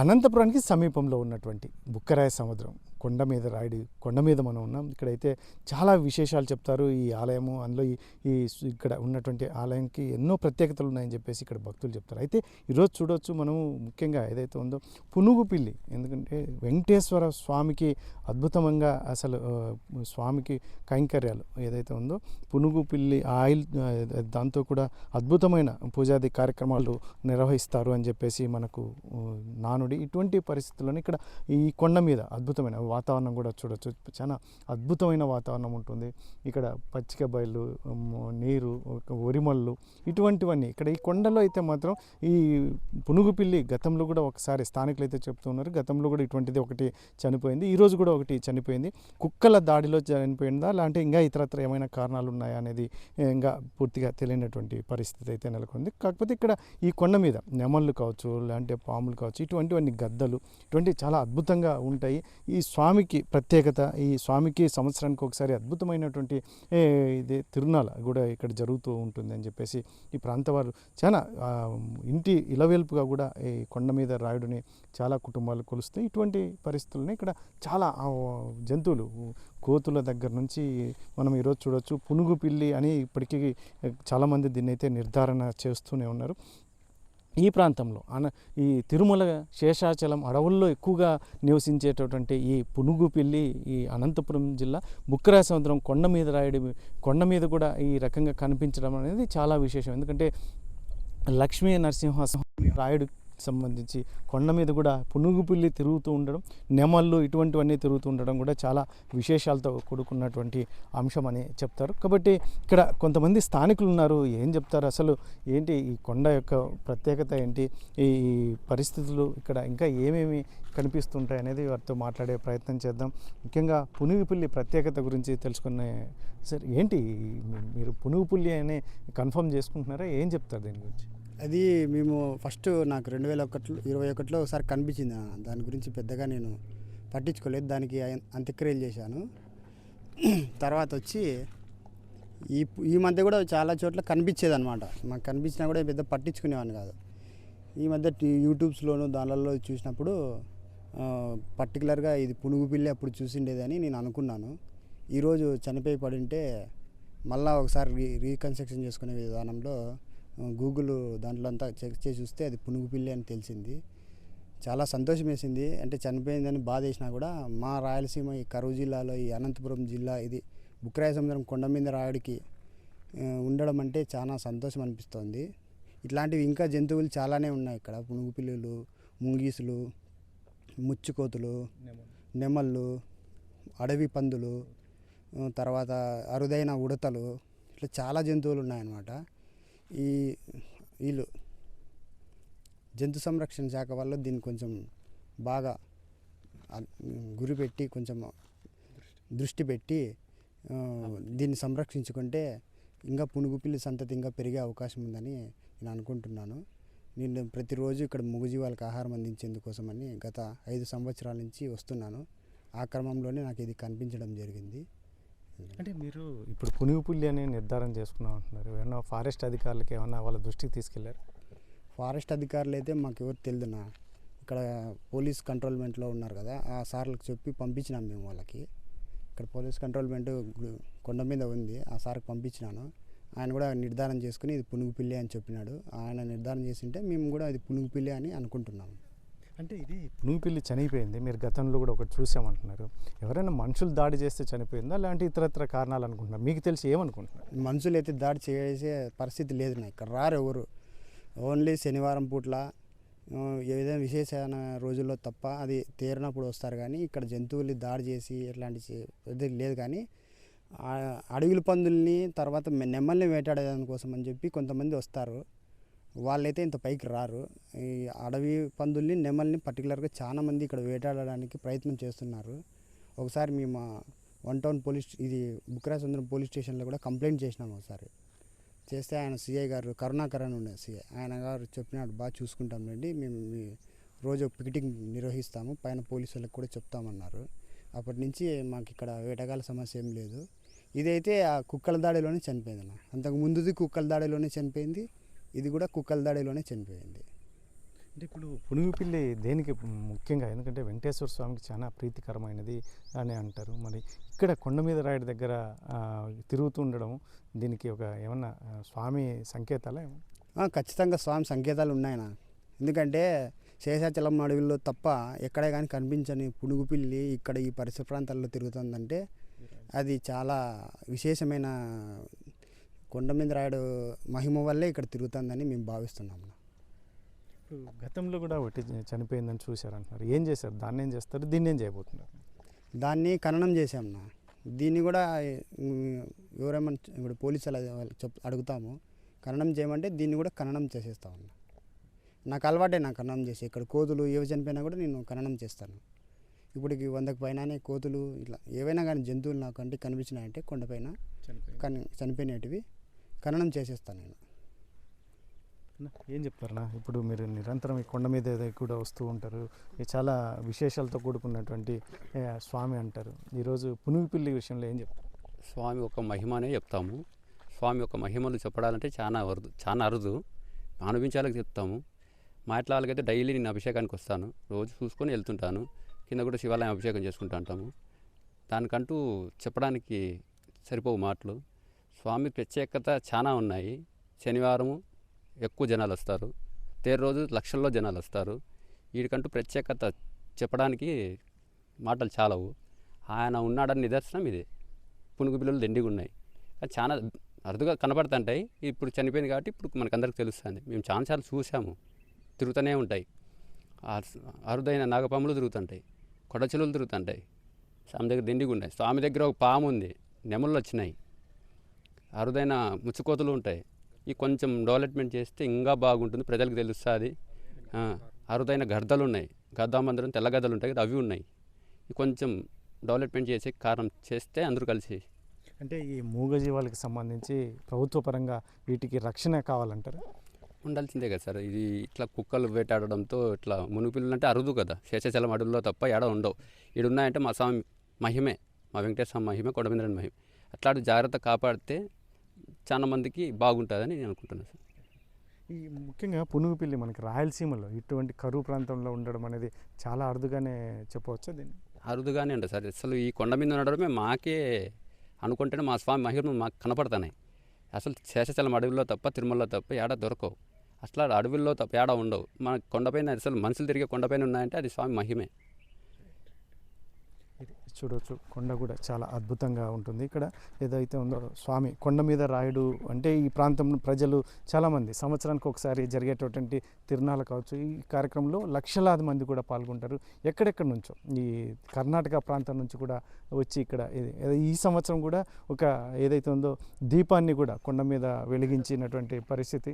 అనంతపురానికి సమీపంలో ఉన్నటువంటి బుక్కరాయ సముద్రం కొండ మీద మనం ఉన్నాం. ఇక్కడైతే చాలా విశేషాలు చెప్తారు ఈ ఆలయము. అందులో ఈ ఇక్కడ ఉన్నటువంటి ఆలయంకి ఎన్నో ప్రత్యేకతలు ఉన్నాయని చెప్పేసి ఇక్కడ భక్తులు చెప్తారు. అయితే ఈరోజు చూడవచ్చు మనము ముఖ్యంగా ఏదైతే ఉందో పునుగు పిల్లి, ఎందుకంటే వెంకటేశ్వర స్వామికి అద్భుతంగా అసలు స్వామికి కైంకర్యాలు ఏదైతే ఉందో పునుగు పిల్లి ఆయిల్ దాంతో కూడా అద్భుతమైన పూజాది కార్యక్రమాలు నిర్వహిస్తారు అని చెప్పేసి మనకు నానుడి. ఇటువంటి పరిస్థితుల్లోనే ఇక్కడ ఈ కొండ మీద అద్భుతమైన వాతావరణం కూడా చూడవచ్చు. చాలా అద్భుతమైన వాతావరణం ఉంటుంది. ఇక్కడ పచ్చిక బయలు, నీరు, ఒరిమళ్ళు ఇటువంటివన్నీ ఇక్కడ ఈ కొండలో అయితే మాత్రం ఈ పునుగుపిల్లి గతంలో కూడా ఒకసారి స్థానికులు అయితే చెప్తున్నారు, గతంలో కూడా ఇటువంటిది ఒకటి చనిపోయింది, ఈరోజు కూడా ఒకటి చనిపోయింది. కుక్కల దాడిలో చనిపోయిందా లేదంటే ఇంకా ఇతరత్ర ఏమైనా కారణాలు ఉన్నాయా అనేది ఇంకా పూర్తిగా తెలియనటువంటి పరిస్థితి అయితే నెలకొంది. కాకపోతే ఇక్కడ ఈ కొండ మీద నెమళ్ళు కావచ్చు, లేదంటే పాములు కావచ్చు, ఇటువంటివన్నీ గద్దలు, ఇటువంటి చాలా అద్భుతంగా ఉంటాయి. ఈ స్వామికి ప్రత్యేకత, ఈ స్వామికి సంవత్సరానికి ఒకసారి అద్భుతమైనటువంటి ఇది తిరునాళ కూడా ఇక్కడ జరుగుతూ ఉంటుంది అని చెప్పేసి ఈ ప్రాంత వారు చాలా ఇంటి ఇలవేల్పుగా కూడా ఈ కొండ మీద రాయుడిని చాలా కుటుంబాలు కొలుస్తాయి. ఇటువంటి పరిస్థితులని ఇక్కడ చాలా జంతువులు, కోతుల దగ్గర నుంచి మనం ఈరోజు చూడవచ్చు. పునుగు పిల్లి అని ఇప్పటికీ చాలామంది దీన్ని అయితే నిర్ధారణ చేస్తూనే ఉన్నారు. ఈ ప్రాంతంలో ఈ తిరుమల శేషాచలం అడవుల్లో ఎక్కువగా నివసించేటటువంటి ఈ పునుగు పిల్లి ఈ అనంతపురం జిల్లా బుక్కరాయ సముద్రం కొండ మీద కూడా ఈ రకంగా కనిపించడం అనేది చాలా విశేషం. ఎందుకంటే లక్ష్మీ నరసింహస్వామి రాయుడు సంబంధించి కొండ మీద కూడా పునుగు పిల్లి తిరుగుతూ ఉండడం, నెమళ్ళు ఇటువంటివన్నీ తిరుగుతూ ఉండడం కూడా చాలా విశేషాలతో కూడుకున్నటువంటి అంశం అని చెప్తారు. కాబట్టి ఇక్కడ కొంతమంది స్థానికులు ఉన్నారు, ఏం చెప్తారు, అసలు ఏంటి ఈ కొండ యొక్క ప్రత్యేకత ఏంటి, ఈ పరిస్థితులు ఇక్కడ ఇంకా ఏమేమి కనిపిస్తుంటాయి అనేది వారితో మాట్లాడే ప్రయత్నం చేద్దాం. ముఖ్యంగా పునుగు పిల్లి ప్రత్యేకత గురించి తెలుసుకునే సార్, ఏంటి మీరు పునుగు పిల్లి అని కన్ఫర్మ్ చేసుకుంటున్నారా, ఏం చెప్తారు దీని గురించి? అది మేము ఫస్ట్ నాకు 2021లో ఒకసారి కనిపించింది. దాని గురించి పెద్దగా నేను పట్టించుకోలేదు, దానికి అంత్యక్రియలు చేశాను. తర్వాత వచ్చి ఈ మధ్య కూడా చాలా చోట్ల కనిపించేది అనమాట. మాకు కనిపించినా కూడా పెద్ద పట్టించుకునేవాడిని కాదు. ఈ మధ్య యూట్యూబ్స్లోను దానిలో చూసినప్పుడు పర్టికులర్గా ఇది పునుగు పిల్లి అప్పుడు చూసిండేదని నేను అనుకున్నాను. ఈరోజు చనిపోయి పడింటే మళ్ళీ ఒకసారి రీకన్స్ట్రక్షన్ చేసుకునే విధానంలో గూగుల్ దాంట్లో అంతా చెక్ చేసి చూస్తే అది పునుగు పిల్లి అని తెలిసింది. చాలా సంతోషం వేసింది. అంటే చనిపోయిందని బాధ వేసినా కూడా మా రాయలసీమ ఈ కరువు జిల్లాలో ఈ అనంతపురం జిల్లా ఇది బుక్కరాయ సముద్రం కొండ మీద రాయుడికి ఉండడం అంటే చాలా సంతోషం అనిపిస్తుంది. ఇట్లాంటివి ఇంకా జంతువులు చాలానే ఉన్నాయి ఇక్కడ. పునుగు పిల్లులు, ముంగీసులు, ముచ్చుకోతులు, నెమళ్ళు, అడవి పందులు, తర్వాత అరుదైన ఉడతలు, ఇట్లా చాలా జంతువులు ఉన్నాయన్నమాట. వీళ్ళు జంతు సంరక్షణ శాఖ వల్ల దీన్ని కొంచెం బాగా గురిపెట్టి కొంచెం దృష్టి పెట్టి దీన్ని సంరక్షించుకుంటే ఇంకా పునుగుపిల్లి సంతతి ఇంకా పెరిగే అవకాశం ఉందని నేను అనుకుంటున్నాను. నేను ప్రతిరోజు ఇక్కడ మూగజీవాలకు ఆహారం అందించేందుకోసమని గత 5 సంవత్సరాల నుంచి వస్తున్నాను. ఆ క్రమంలోనే నాకు ఇది కనిపించడం జరిగింది. అంటే మీరు ఇప్పుడు పునుగు పుల్లి అని నిర్ధారణ చేసుకున్నాం అంటున్నారు, ఏమన్నా ఫారెస్ట్ అధికారులకి ఏమన్నా వాళ్ళ దృష్టికి తీసుకెళ్లారు? ఫారెస్ట్ అధికారులు అయితే మాకు ఎవరు తెలియదునా, ఇక్కడ పోలీస్ కంట్రోల్మెంట్లో ఉన్నారు కదా, ఆ సార్లకు చెప్పి పంపించినాం మేము వాళ్ళకి. ఇక్కడ పోలీస్ కంట్రోల్మెంట్ కొండ మీద ఉంది, ఆ సార్కి పంపించినాను. ఆయన కూడా నిర్ధారణ చేసుకుని ఇది పునుగు పిల్లి అని చెప్పినాడు. ఆయన నిర్ధారణ చేసింటే మేము కూడా ఇది పునుగు పిల్లి అని అనుకుంటున్నాము. అంటే ఇది పునుగు పిల్లి చనిపోయింది, మీరు గతంలో కూడా ఒకటి చూసామంటున్నారు, ఎవరైనా మనుషులు దాడి చేస్తే చనిపోయిందా లేదంటే ఇతరత్ర కారణాలు అనుకుంటున్నారు? మీకు తెలిసి ఏమనుకుంటున్నారు? మనుషులు అయితే దాడి చేసే పరిస్థితి లేదు నా ఇక్కడ రారు ఎవరు. ఓన్లీ శనివారం పూట్ల ఏదైనా విశేషమైన రోజుల్లో తప్ప అది తీరినప్పుడు వస్తారు. కానీ ఇక్కడ జంతువుల్ని దాడి చేసి ఎట్లాంటి లేదు. కానీ అడవిల పందుల్ని తర్వాత నెమ్మల్ని వేటాడేదానికోసం అని చెప్పి కొంతమంది వస్తారు, వాళ్ళైతే ఇంత పైకి రారు. ఈ అడవి పందుల్ని నెమల్ని పర్టికులర్గా చాలా మంది ఇక్కడ వేటాడడానికి ప్రయత్నం చేస్తున్నారు. ఒకసారి మేము 1 టౌన్ బుక్కరాయ సముద్రం పోలీస్ స్టేషన్లో కూడా కంప్లైంట్ చేసినాము. ఒకసారి చేస్తే ఆయన సిఐ గారు, కరుణాకర్ అని ఉండే సిఐ, ఆయన గారు చెప్పినాడు, బాగా చూసుకుంటాం రండి, మేము రోజు పికెటింగ్ నిర్వహిస్తాము, పైన పోలీసు వాళ్ళకి కూడా చెప్తామన్నారు. అప్పటి నుంచి మాకు ఇక్కడ వేటగాళ్ళ సమస్య ఏం లేదు. ఇదైతే ఆ కుక్కల దాడిలోనే చనిపోయింది అన్న. అంతకు ముందుది కుక్కల దాడిలోనే చనిపోయింది, ఇది కూడా కుక్కల దాడిలోనే చనిపోయింది. అంటే ఇప్పుడు పునుగు పిల్లి దేనికి ముఖ్యంగా, ఎందుకంటే వెంకటేశ్వర స్వామికి చాలా ప్రీతికరమైనది అని అంటారు. మరి ఇక్కడ కొండ మీద రాయుడు దగ్గర తిరుగుతూ ఉండడం దీనికి ఒక ఏమన్నా స్వామి సంకేతాలా ఏమన్నా? ఖచ్చితంగా స్వామి సంకేతాలు ఉన్నాయన్న. ఎందుకంటే శేషాచలం అడవిలో తప్ప ఎక్కడే కానీ కనిపించని పునుగు పిల్లి ఇక్కడ ఈ పరిసర ప్రాంతాల్లో తిరుగుతుందంటే అది చాలా విశేషమైన కొండ మీద రాయుడు మహిమ వల్లే ఇక్కడ తిరుగుతుందని మేము భావిస్తున్నాము. ఇప్పుడు గతంలో కూడా ఒకటి చనిపోయిందని చూశారంటున్నారు. ఏం చేశారు? దాన్ని ఏం చేస్తారు? దీన్ని ఏం చేయబోతున్నారు? దాన్ని ఖననం చేసామన్న. దీన్ని కూడా ఎవరేమన్నా ఇప్పుడు పోలీసులు అడుగుతాము, ఖననం చేయమంటే దీన్ని కూడా ఖననం చేసేస్తామన్న. నాకు అలవాటే నా ఖననం చేసి. ఇక్కడ కోతులు ఏవి చనిపోయినా కూడా నేను ఖననం చేస్తాను. ఇప్పటికి 100కి పైననే కోతులు ఇట్లా ఏవైనా కానీ జంతువులు నాకు కంటికి కనిపించినాయంటే కొండపైన చనిపోయినవి ఖననం చేసేస్తాను నేను. ఏం చెప్తారన్నా? ఇప్పుడు మీరు నిరంతరం ఈ కొండ మీద కూడా వస్తూ ఉంటారు, ఇది చాలా విశేషాలతో కూడుకున్నటువంటి స్వామి అంటారు. ఈరోజు పునుగు పిల్లి విషయంలో ఏం చెప్తారు? స్వామి ఒక మహిమనే చెప్తాము. స్వామి యొక్క మహిమలు చెప్పడాలంటే చాలా అరుదు, అనుభవించాలని చెప్తాము. మా ఇంట్లో వాళ్ళకైతే డైలీ నేను అభిషేకానికి వస్తాను, రోజు చూసుకొని వెళ్తుంటాను. కింద కూడా శివాలయం అభిషేకం చేసుకుంటూ ఉంటాము. దానికంటూ చెప్పడానికి సరిపోవు మాటలు. స్వామి ప్రత్యేకత చాలా ఉన్నాయి. శనివారము ఎక్కువ జనాలు వస్తారు, తేరు రోజు లక్షల్లో జనాలు వస్తారు. వీడికంటూ ప్రత్యేకత చెప్పడానికి మాటలు చాలవు. ఆయన ఉన్నాడని నిదర్శనం ఇదే. పునుగు పిల్లలు దండిగా ఉన్నాయి, అది చాలా అరుదుగా కనపడుతుంటాయి. ఇప్పుడు చనిపోయింది కాబట్టి ఇప్పుడు మనకందరికి తెలుస్తుంది. మేము చాలాసార్లు చూసాము, తిరుగుతూనే ఉంటాయి. అరుదైన నాగపాములు తిరుగుతుంటాయి, కొడచిలులు తిరుగుతుంటాయి. స్వామి దగ్గర దిండిగా ఉన్నాయి. స్వామి దగ్గర ఒక పాము ఉంది, నెమళ్ళు వచ్చినాయి, అరుదైన ముచ్చుకోతులు ఉంటాయి. ఈ కొంచెం డెవలప్మెంట్ చేస్తే ఇంకా బాగుంటుంది, ప్రజలకు తెలుస్తుంది. అరుదైన గద్దలు ఉన్నాయి, గద్దామందరం తెల్ల గద్దలు ఉంటాయి కదా, అవి ఉన్నాయి. ఈ కొంచెం డెవలప్మెంట్ చేసే కారణం చేస్తే అందరూ కలిసి. అంటే ఈ మూగజీవాలకు సంబంధించి ప్రభుత్వ పరంగా వీటికి రక్షణ కావాలంటారు? ఉండాల్సిందే కదా సార్. ఇది ఇట్లా కుక్కలు వేటాడడంతో ఇట్లా మునుగుపిల్లలు అంటే అరుదు కదా, శేషాచలం అడవుల్లో తప్ప ఏడ ఉండవు. ఈడు ఉన్నాయంటే మా స్వామి మహిమే, మా వెంకటేశ్వర మహిమే, కొండమీదరాయుడు మహిమే. అట్లాంటి జాగ్రత్త కాపాడితే చాలా మందికి బాగుంటుందని నేను అనుకుంటున్నాను సార్. ఈ ముఖ్యంగా పునుగు పిల్లి మనకి రాయలసీమలో ఇటువంటి కరువు ప్రాంతంలో ఉండడం అనేది చాలా అరుదుగానే చెప్పవచ్చా దీన్ని? అరుదుగానే ఉంటుంది సార్. అసలు ఈ కొండ మీద ఉండడమే మాకే అనుకుంటేనే మా స్వామి మహిమలు మాకు కనపడుతున్నాయి. అసలు శేషాచలం అడవిలో తప్ప, తిరుమలలో తప్ప ఏడా దొరకవు. అట్లా అడవుల్లో తప్ప ఏడా ఉండవు. మన కొండపైన అసలు మనుషులు తిరిగే కొండపైన ఉన్నాయంటే అది స్వామి మహిమే. చూడవచ్చు, కొండ కూడా చాలా అద్భుతంగా ఉంటుంది. ఇక్కడ ఏదైతే ఉందో స్వామి కొండ మీద రాయుడు అంటే ఈ ప్రాంతంలో ప్రజలు చాలామంది సంవత్సరానికి ఒకసారి జరిగేటటువంటి తిరునాళ్ళు కావచ్చు, ఈ కార్యక్రమంలో లక్షలాది మంది కూడా పాల్గొంటారు. ఎక్కడెక్కడి నుంచో ఈ కర్ణాటక ప్రాంతం నుంచి కూడా వచ్చి ఇక్కడ ఈ సంవత్సరం కూడా ఒక ఏదైతే ఉందో దీపాన్ని కూడా కొండ మీద వెలిగించినటువంటి పరిస్థితి.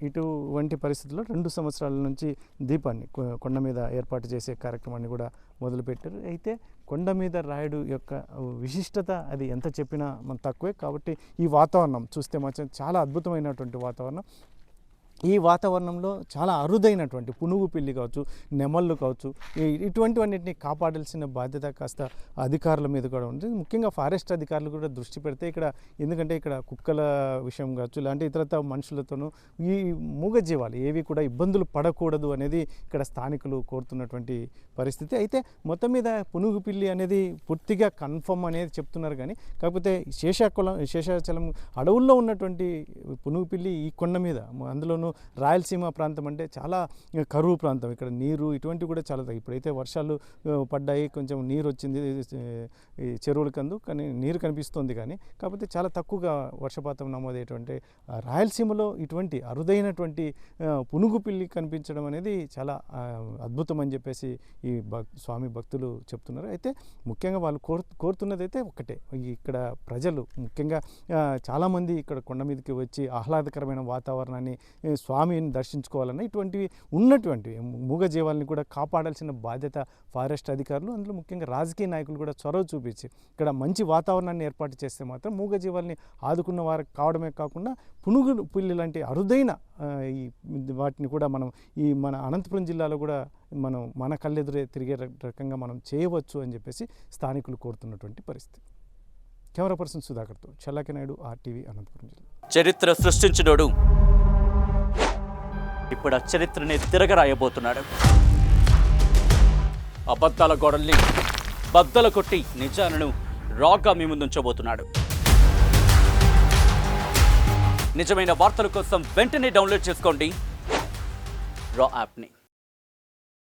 ఇటువంటి పరిస్థితుల్లో 2 సంవత్సరాల నుంచి దీపాన్ని కొండ మీద ఏర్పాటు చేసే కార్యక్రమాన్ని కూడా మొదలుపెట్టారు. అయితే కొండ మీద రాయుడు యొక్క విశిష్టత అది ఎంత చెప్పినా మనం తక్కువే. కాబట్టి ఈ వాతావరణం చూస్తే మాత్రం చాలా అద్భుతమైనటువంటి వాతావరణం. ఈ వాతావరణంలో చాలా అరుదైనటువంటి పునుగు పిల్లి కావచ్చు, నెమళ్ళు కావచ్చు, ఇటువంటివన్నింటినీ కాపాడాల్సిన బాధ్యత కాస్త అధికారుల మీద కూడా ఉంది. ముఖ్యంగా ఫారెస్ట్ అధికారులు కూడా దృష్టి పెడితే ఇక్కడ, ఎందుకంటే ఇక్కడ కుక్కల విషయం కావచ్చు, ఇలాంటి ఇతరత మనుషులతోనూ ఈ మూగజీవాలు ఏవి కూడా ఇబ్బందులు పడకూడదు అనేది ఇక్కడ స్థానికులు కోరుతున్నటువంటి పరిస్థితి. అయితే మొత్తం మీద పునుగు పిల్లి అనేది పూర్తిగా కన్ఫర్మ్ అనేది చెప్తున్నారు. కానీ కాకపోతే శేషాచలం అడవుల్లో ఉన్నటువంటి పునుగు పిల్లి ఈ కొండ మీద, అందులోనూ రాయలసీమ ప్రాంతం అంటే చాలా కరువు ప్రాంతం. ఇక్కడ నీరు ఇటువంటివి కూడా చాలా ఇప్పుడైతే వర్షాలు పడ్డాయి, కొంచెం నీరు వచ్చింది ఈ చెరువులకందు, కానీ నీరు కనిపిస్తుంది. కానీ కాకపోతే చాలా తక్కువగా వర్షపాతం నమోదయ్యేటువంటి రాయలసీమలో ఇటువంటి అరుదైనటువంటి పునుగు పిల్లి కనిపించడం అనేది చాలా అద్భుతం అని చెప్పేసి ఈ స్వామి భక్తులు చెప్తున్నారు. అయితే ముఖ్యంగా వాళ్ళు కోరుతున్నది అయితే ఒకటే, ఇక్కడ ప్రజలు ముఖ్యంగా చాలామంది ఇక్కడ కొండ మీదకి వచ్చి ఆహ్లాదకరమైన వాతావరణాన్ని స్వామిని దర్శించుకోవాలన్న ఇటువంటివి ఉన్నటువంటి మూగజీవాలని కూడా కాపాడాల్సిన బాధ్యత ఫారెస్ట్ అధికారులు, అందులో ముఖ్యంగా రాజకీయ నాయకులు కూడా చొరవ చూపించి ఇక్కడ మంచి వాతావరణాన్ని ఏర్పాటు చేస్తే మాత్రం మూగజీవాల్ని ఆదుకున్న వారు కావడమే కాకుండా పునుగు పిల్లి లాంటి అరుదైన ఈ వాటిని కూడా మనం ఈ మన అనంతపురం జిల్లాలో కూడా మన కళ్ళెదురే తిరిగే రకంగా మనం చేయవచ్చు అని చెప్పేసి స్థానికులు కోరుతున్నటువంటి పరిస్థితి. కెమెరా పర్సన్ సుధాకర్తో చల్లాకి నాయుడు, RTV, అనంతపురం జిల్లా. చరిత్ర సృష్టించినోడు ఇప్పుడు ఆ చరిత్రని తిరగరాయబోతున్నాడు. అబద్ధాల గోడల్ని బద్దలు కొట్టి నిజాలను రాగా మీ ముందుంచబోతున్నాడు. నిజమైన వార్తల కోసం వెంటనే డౌన్లోడ్ చేసుకోండి రా యాప్ని.